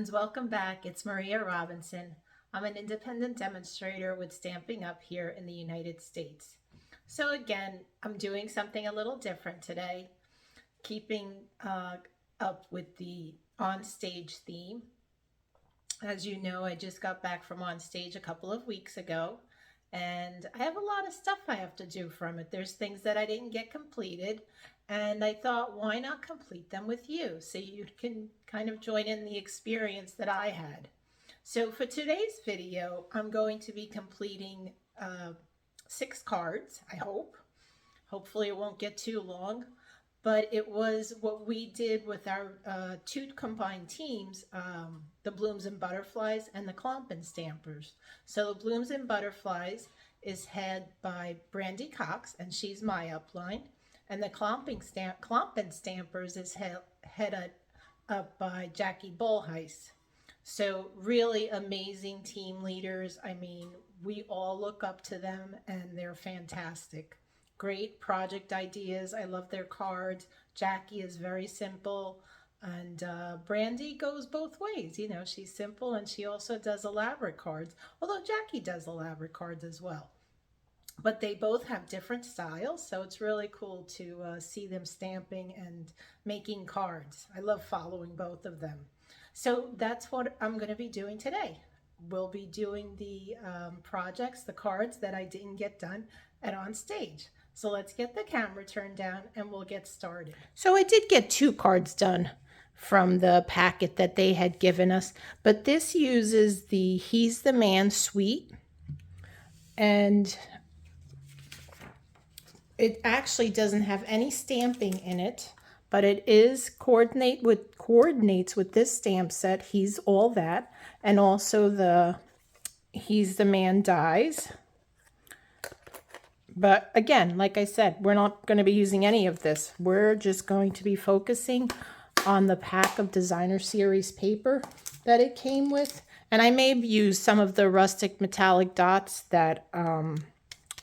friends, welcome back. It's Maria Robinson. I'm an independent demonstrator with Stampin' Up here in the United States. So again, I'm doing something a little different today, keeping up with the on-stage theme. As you know, I just got back from on stage a couple of weeks ago, and I have a lot of stuff I have to do from it. There's things that I didn't get completed, and I thought, why not complete them with you so you can kind of join in the experience that I had. So for today's video, I'm going to be completing 6 cards, I hope. Hopefully it won't get too long. But it was what we did with our 2 combined teams, the Blooms and Butterflies and the Clomp Stampers. So the Blooms and Butterflies is head by Brandy Cox, and she's my upline. And the Clomp Stampers is headed up by Jackie Bullheis. So really amazing team leaders. I mean, we all look up to them, and they're fantastic. Great project ideas. I love their cards. Jackie is very simple, and Brandy goes both ways. You know, she's simple and she also does elaborate cards, although Jackie does elaborate cards as well. But they both have different styles, so it's really cool to see them stamping and making cards. I love following both of them. So that's what I'm going to be doing today. We'll be doing the projects, the cards that I didn't get done at on stage. So let's get the camera turned down and we'll get started. So I did get 2 cards done from the packet that they had given us, but this uses the He's the Man suite, and it actually doesn't have any stamping in it, but it is coordinates with this stamp set, He's All That, and also the He's the Man dies. But again, like I said, we're not going to be using any of this. We're just going to be focusing on the pack of designer series paper that it came with. And I may use some of the rustic metallic dots that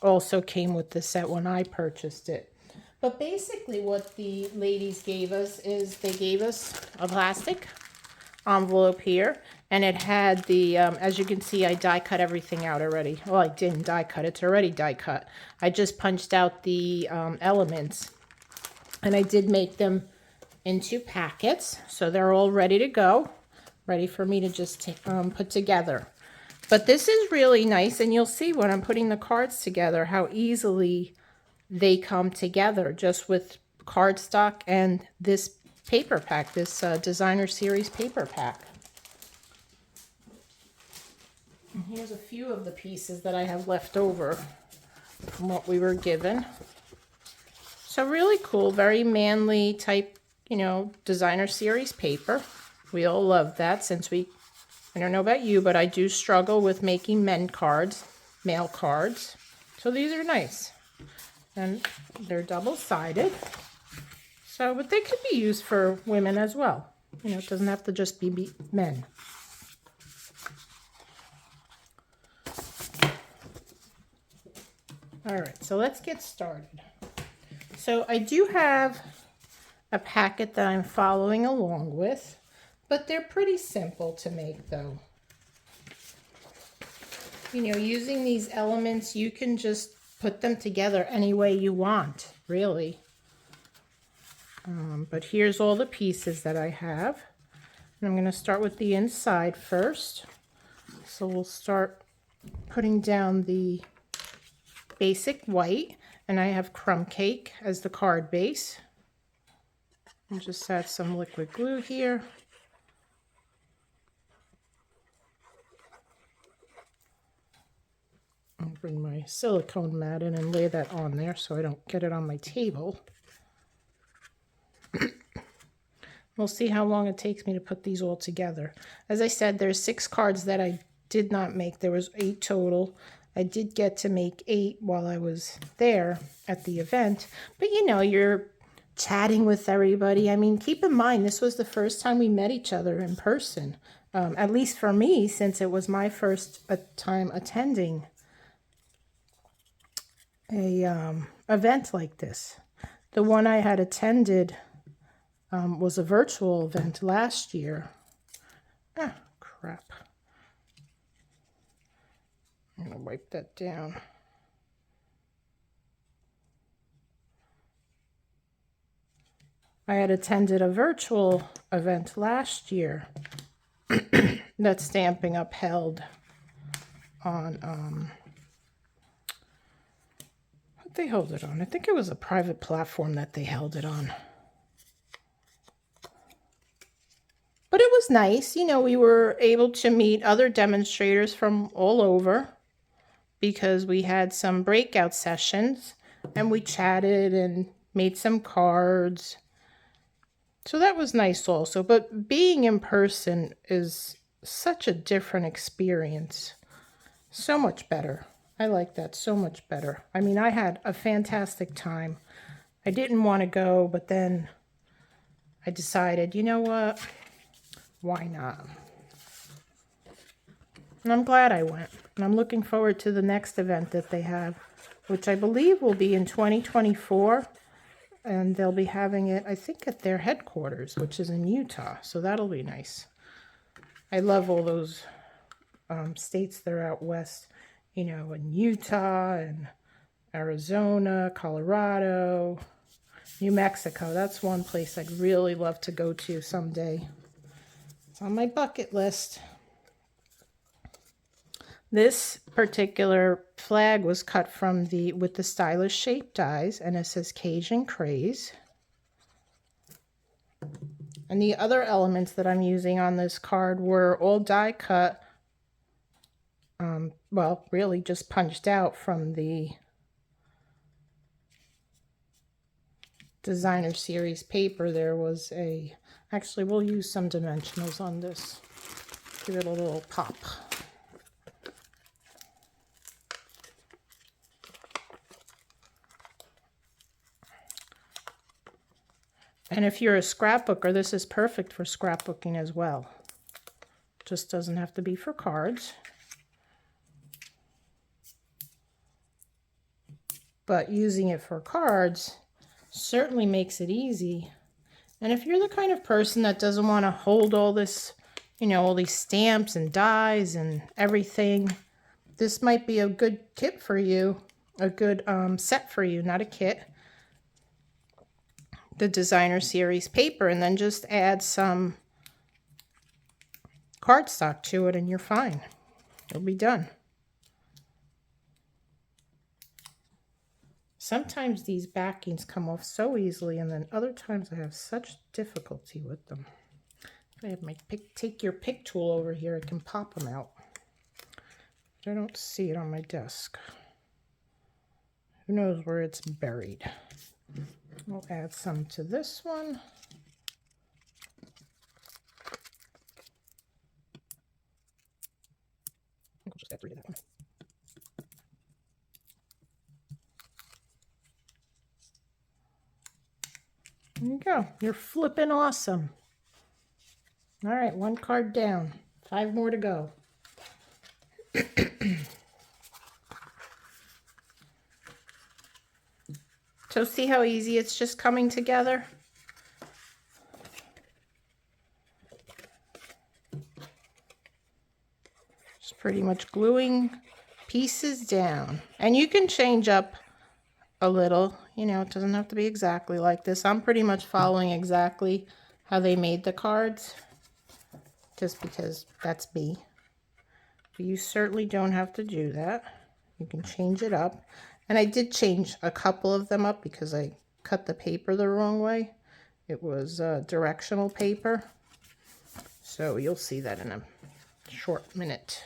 also came with the set when I purchased it. But basically what the ladies gave us is they gave us a plastic envelope here, and it had the as you can see, I die cut everything out already. Well, I didn't die cut, it's already die cut. I just punched out the elements, and I did make them into packets, so they're all ready to go, ready for me to just put together. But this is really nice, and you'll see when I'm putting the cards together how easily they come together just with cardstock and this paper pack, this designer series paper pack. And here's a few of the pieces that I have left over from what we were given. So really cool, very manly type, you know, designer series paper. We all love that since I don't know about you, but I do struggle with making men cards, male cards. So these are nice. And they're double-sided. So, but they could be used for women as well. You know, it doesn't have to just be men. All right, so let's get started. So I do have a packet that I'm following along with, but they're pretty simple to make though. You know, using these elements, you can just put them together any way you want, really. But here's all the pieces that I have. And I'm going to start with the inside first. So we'll start putting down the basic white, and I have crumb cake as the card base. I'll just add some liquid glue here. I'll bring my silicone mat in and lay that on there so I don't get it on my table. We'll see how long it takes me to put these all together. As I said, there's 6 cards that I did not make. There was 8 total. I did get to make 8 while I was there at the event. But you know, you're chatting with everybody. I mean, keep in mind, this was the first time we met each other in person. At least for me, since it was my first time attending a event like this. The one I had attended was a virtual event last year, Ah, crap. I'm going to wipe that down. I had attended a virtual event last year that Stampin' Up held on, what they held it on? I think it was a private platform that they held it on. But it was nice. You know, we were able to meet other demonstrators from all over because we had some breakout sessions and we chatted and made some cards. So that was nice also. But being in person is such a different experience. So much better. I like that so much better. I mean, I had a fantastic time. I didn't want to go, but then I decided, you know what? Why not? And I'm glad I went. And I'm looking forward to the next event that they have, which I believe will be in 2024. And they'll be having it, I think, at their headquarters, which is in Utah. So that'll be nice. I love all those states that are out west, you know, in Utah and Arizona, Colorado, New Mexico. That's one place I'd really love to go to someday. It's on my bucket list. This particular flag was cut from with the stylish shaped dies, and it says Cajun Craze. And the other elements that I'm using on this card were all die cut, well, really just punched out from the designer series paper. There was actually we'll use some dimensionals on this. Give it a little pop. And if you're a scrapbooker, this is perfect for scrapbooking as well. Just doesn't have to be for cards. But using it for cards certainly makes it easy. And if you're the kind of person that doesn't want to hold all this, you know, all these stamps and dies and everything, this might be a good kit for you, a good set for you, not a kit. The designer series paper, and then just add some cardstock to it and you're fine. It'll be done. Sometimes these backings come off so easily, and then other times I have such difficulty with them. If I have my take your pick tool over here, I can pop them out. I don't see it on my desk. Who knows where it's buried? We'll add some to this one. We'll just add 3 to that one. There you go. You're flipping awesome. All right, 1 card down. 5 more to go. So see how easy it's just coming together? Just pretty much gluing pieces down. And you can change up a little, you know, it doesn't have to be exactly like this. I'm pretty much following exactly how they made the cards, just because that's me. But you certainly don't have to do that. You can change it up. And I did change a couple of them up because I cut the paper the wrong way. It was directional paper. So you'll see that in a short minute.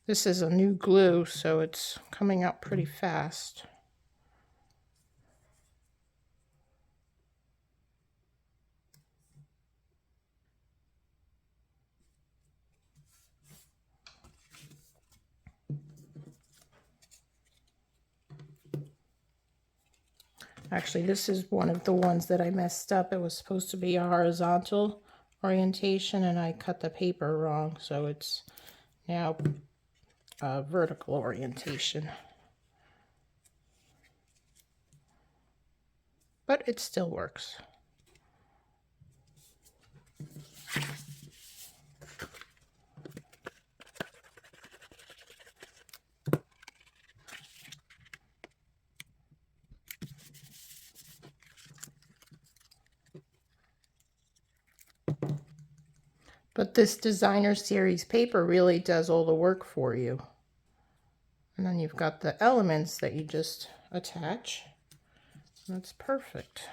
This is a new glue, so it's coming out pretty fast. Actually, this is one of the ones that I messed up. It was supposed to be a horizontal orientation, and I cut the paper wrong, so it's now a vertical orientation. But it still works. But this designer series paper really does all the work for you. And then you've got the elements that you just attach. That's perfect.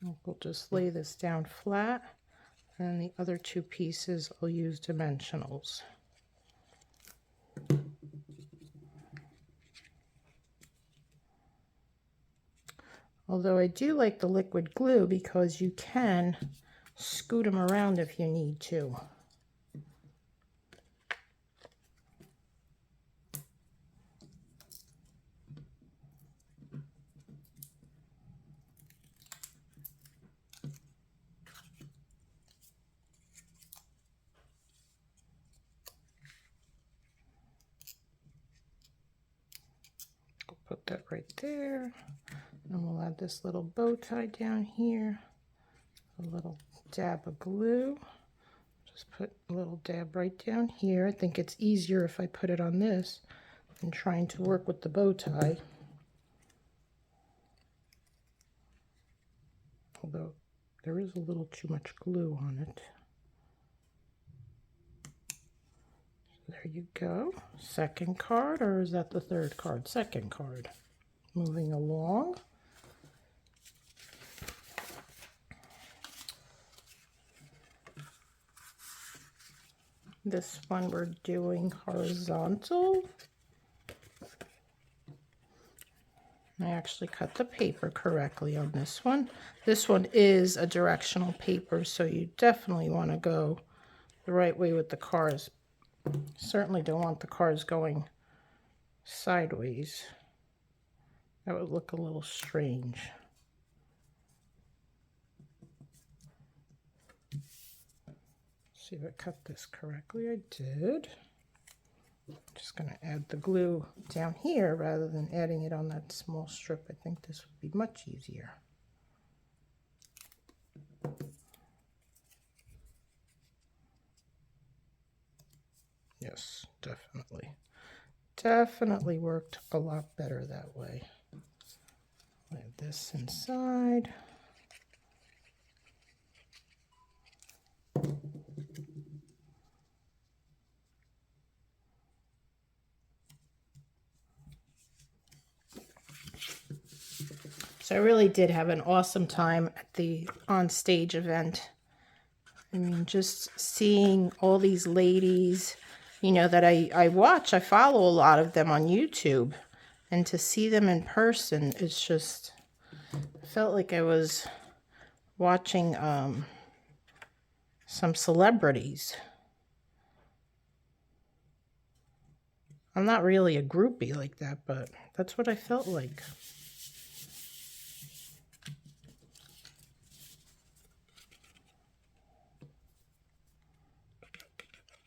We'll just lay this down flat, and the other two pieces I'll use dimensionals. Although I do like the liquid glue because you can scoot them around if you need to. Put that right there, and we'll add this little bow tie down here, a little dab of glue. Just put a little dab right down here. I think it's easier if I put it on this than trying to work with the bow tie. Although there is a little too much glue on it. There you go. Second card, or is that the third card? Second card. Moving along. This one we're doing horizontal. I actually cut the paper correctly on this one. This one is a directional paper, so you definitely want to go the right way with the cards. Certainly don't want the cards going sideways. That would look a little strange. See if I cut this correctly. I did. Just going to add the glue down here rather than adding it on that small strip. I think this would be much easier. Yes, definitely. Definitely worked a lot better that way. Lay this inside. So I really did have an awesome time at the on-stage event. I mean, just seeing all these ladies, you know, that I watch. I follow a lot of them on YouTube. And to see them in person, it's just, I felt like I was watching some celebrities. I'm not really a groupie like that, but that's what I felt like.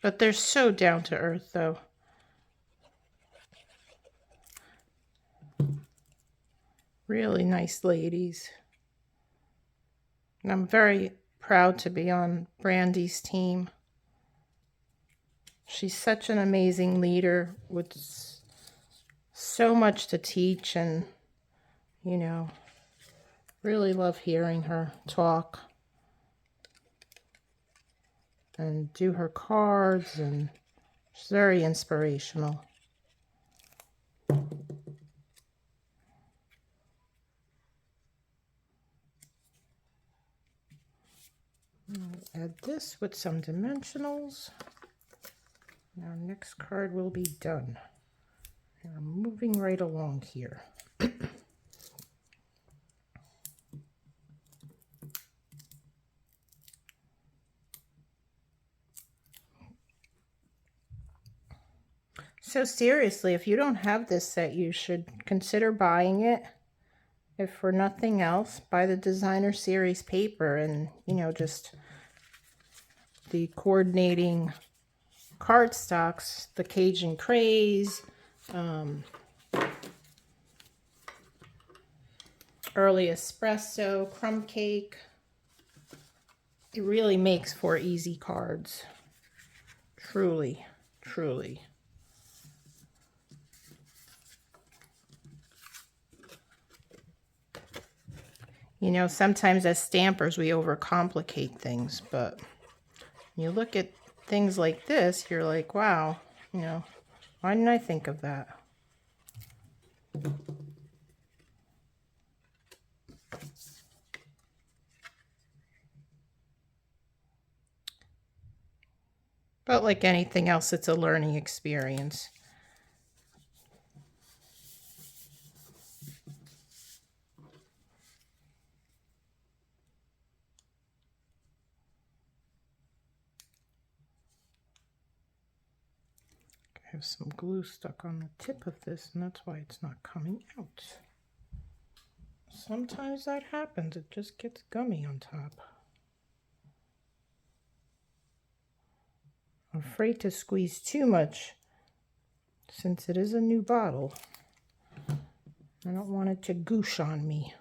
But they're so down to earth, though. Really nice ladies. And I'm very proud to be on Brandy's team. She's such an amazing leader with so much to teach, and, you know, really love hearing her talk and do her cards, and she's very inspirational. I'll add this with some dimensionals. Our next card will be done. And I'm moving right along here. So seriously, if you don't have this set, you should consider buying it. If for nothing else, buy the designer series paper and, you know, just the coordinating cardstocks, the Cajun Craze, early espresso, crumb cake. It really makes for easy cards. Truly, truly. You know, sometimes as stampers we overcomplicate things, but you look at things like this, you're like, wow, you know, why didn't I think of that? But like anything else, it's a learning experience. I have some glue stuck on the tip of this, and that's why it's not coming out. Sometimes that happens, it just gets gummy on top. I'm afraid to squeeze too much since it is a new bottle. I don't want it to goosh on me.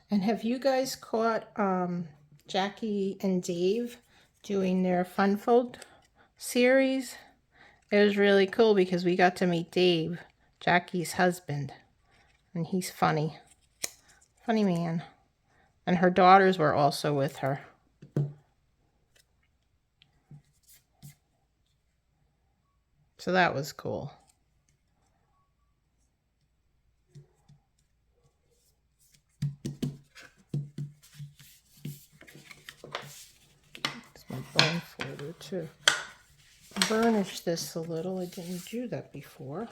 And have you guys caught Jackie and Dave doing their Fun Fold series? It was really cool because we got to meet Dave, Jackie's husband, and he's funny. Funny man. And her daughters were also with her. So that was cool. It's my bone folder too. Burnish this a little. I didn't do that before.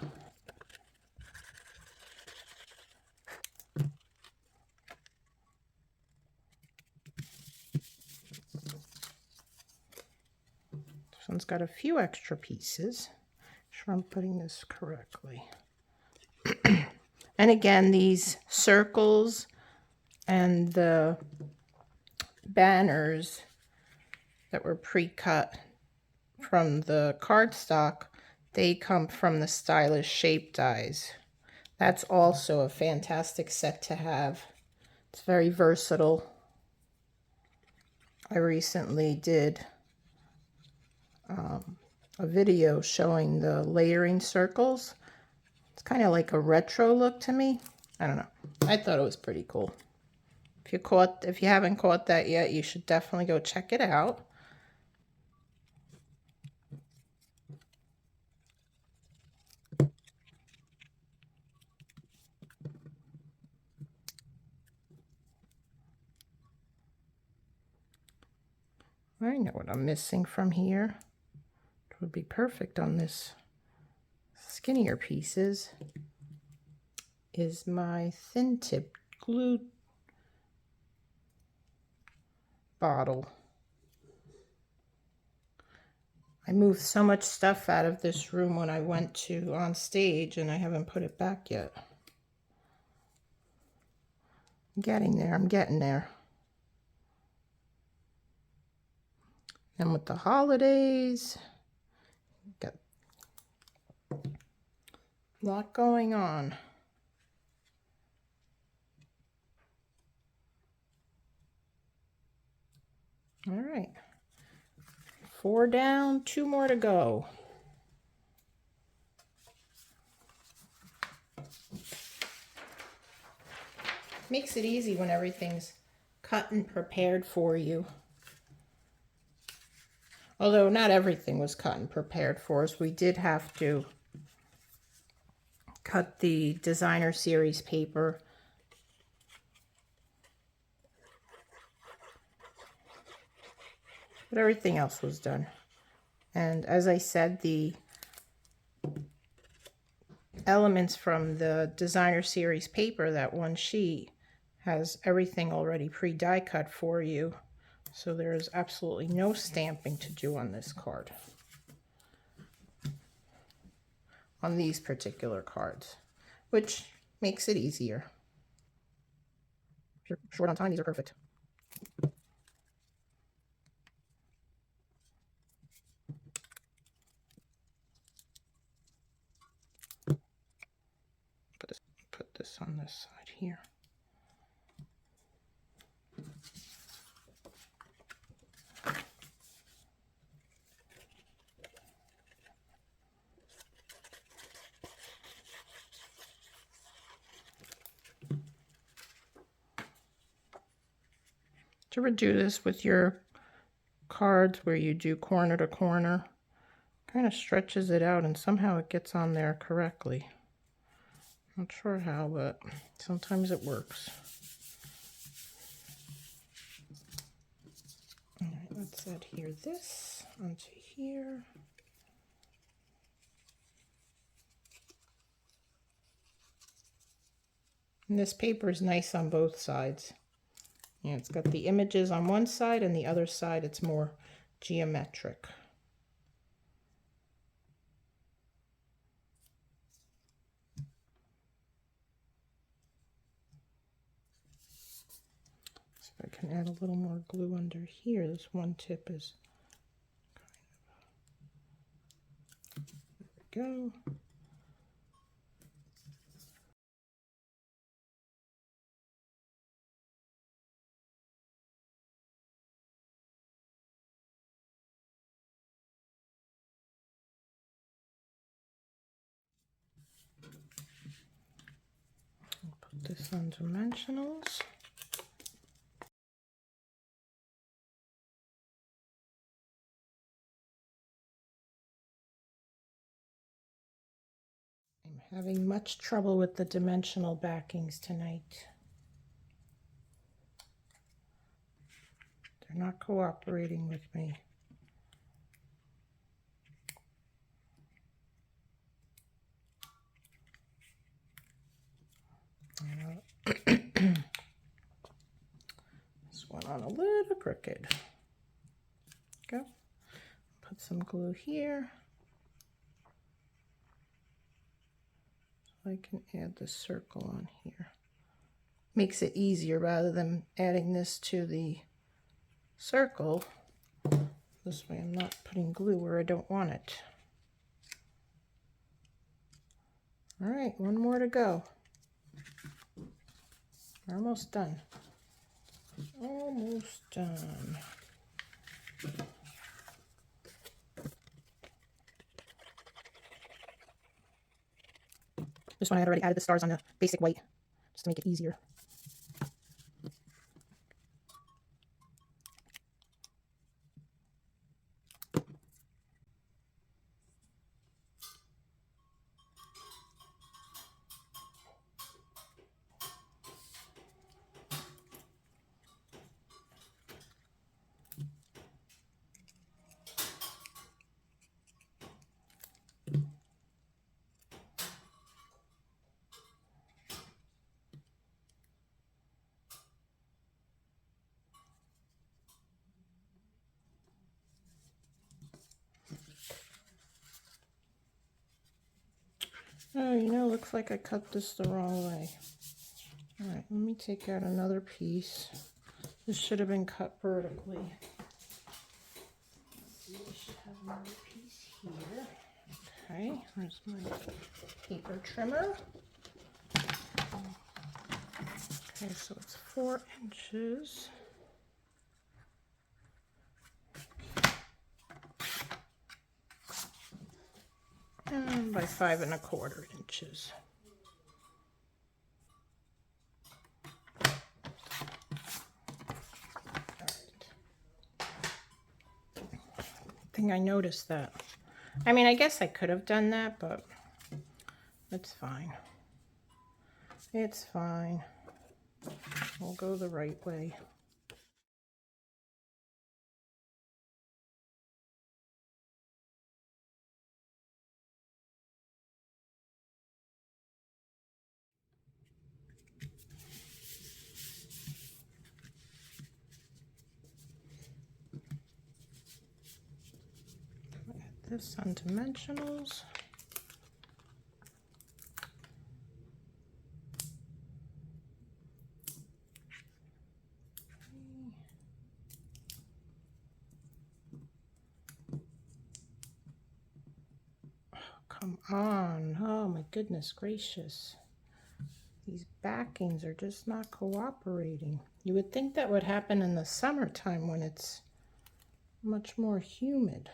This one's got a few extra pieces. Make sure I'm putting this correctly. And again, these circles and the banners that were pre-cut from the cardstock, they come from the Stylish Shape dies. That's also a fantastic set to have. It's very versatile. I recently did a video showing the layering circles. It's kind of like a retro look to me. I don't know. I thought it was pretty cool. If you haven't caught that yet, you should definitely go check it out. I know what I'm missing from here. It would be perfect on this skinnier pieces is my thin tip glue bottle. I moved so much stuff out of this room when I went to on stage, and I haven't put it back yet. I'm getting there. I'm getting there. And with the holidays, got a lot going on. All right. 4 down, 2 more to go. Makes it easy when everything's cut and prepared for you. Although not everything was cut and prepared for us. We did have to cut the designer series paper. But everything else was done. And as I said, the elements from the designer series paper, that one sheet, has everything already pre-die cut for you. So there is absolutely no stamping to do on this card. On these particular cards, which makes it easier. If you're short on time, these are perfect. Put this on this side here. To ever do this with your cards where you do corner to corner, kind of stretches it out and somehow it gets on there correctly. Not sure how, but sometimes it works. All right, let's adhere this onto here. And this paper is nice on both sides. Yeah, it's got the images on one side and the other side it's more geometric. So I can add a little more glue under here. This one tip is kind of, there we go. Put this on dimensionals. I'm having much trouble with the dimensional backings tonight. They're not cooperating with me. This one on a little crooked. Go. Put some glue here. So I can add the circle on here. Makes it easier rather than adding this to the circle. This way I'm not putting glue where I don't want it. All right, one more to go. We're almost done. Almost done. This one I had already added the stars on the basic white just to make it easier. Oh, you know, looks like I cut this the wrong way. All right, let me take out another piece. This should have been cut vertically. Let's see, I should have another piece here. Okay, there's my paper trimmer. Okay, so it's 4 inches. And by 5 1/4 inches. I noticed that. I mean, I guess I could have done that, but it's fine. It's fine. We'll go the right way. Add this on dimensionals. Come on. Oh my goodness gracious. These backings are just not cooperating. You would think that would happen in the summertime when it's much more humid.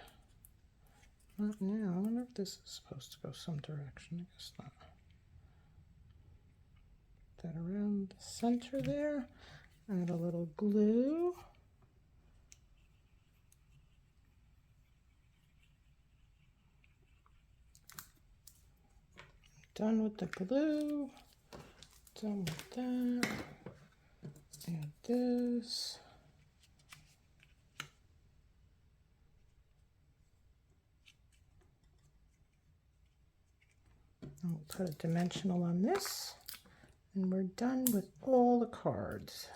Not now. I wonder if this is supposed to go some direction. I guess not. Put that around the center there. Add a little glue. Done with the glue. Done with that. Add this. And we'll put a dimensional on this. And we're done with all the cards.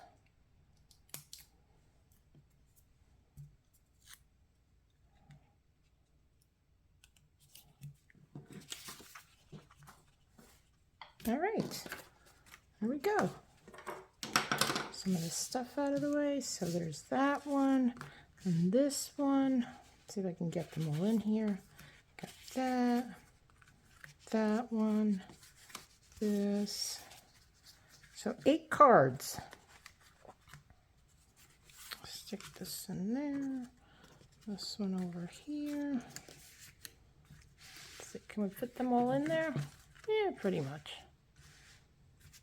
All right, there we go. Some of the stuff out of the way. So there's that one and this one. Let's see if I can get them all in here. Got that, that one, this. So 8 cards. Stick this in there. This one over here. Let's see, can we fit them all in there? Yeah, pretty much.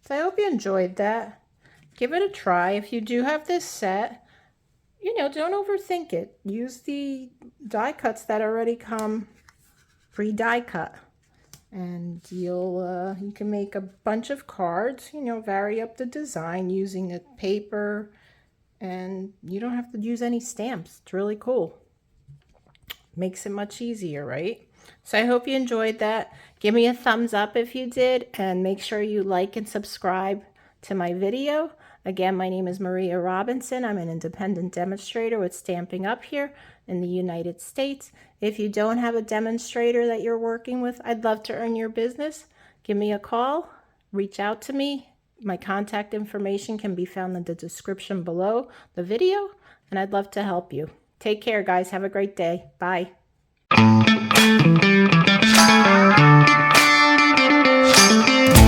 So I hope you enjoyed that. Give it a try. If you do have this set, you know, don't overthink it. Use the die cuts that already come pre-die cut. And you can make a bunch of cards, you know, vary up the design using the paper, and you don't have to use any stamps. It's really cool. Makes it much easier, right? So I hope you enjoyed that. Give me a thumbs up if you did, and make sure you like and subscribe to my video. Again, my name is Maria Robinson. I'm an independent demonstrator with Stampin' Up here in the United States. If you don't have a demonstrator that you're working with, I'd love to earn your business. Give me a call, reach out to me. My contact information can be found in the description below the video, and I'd love to help you. Take care, guys. Have a great day. Bye.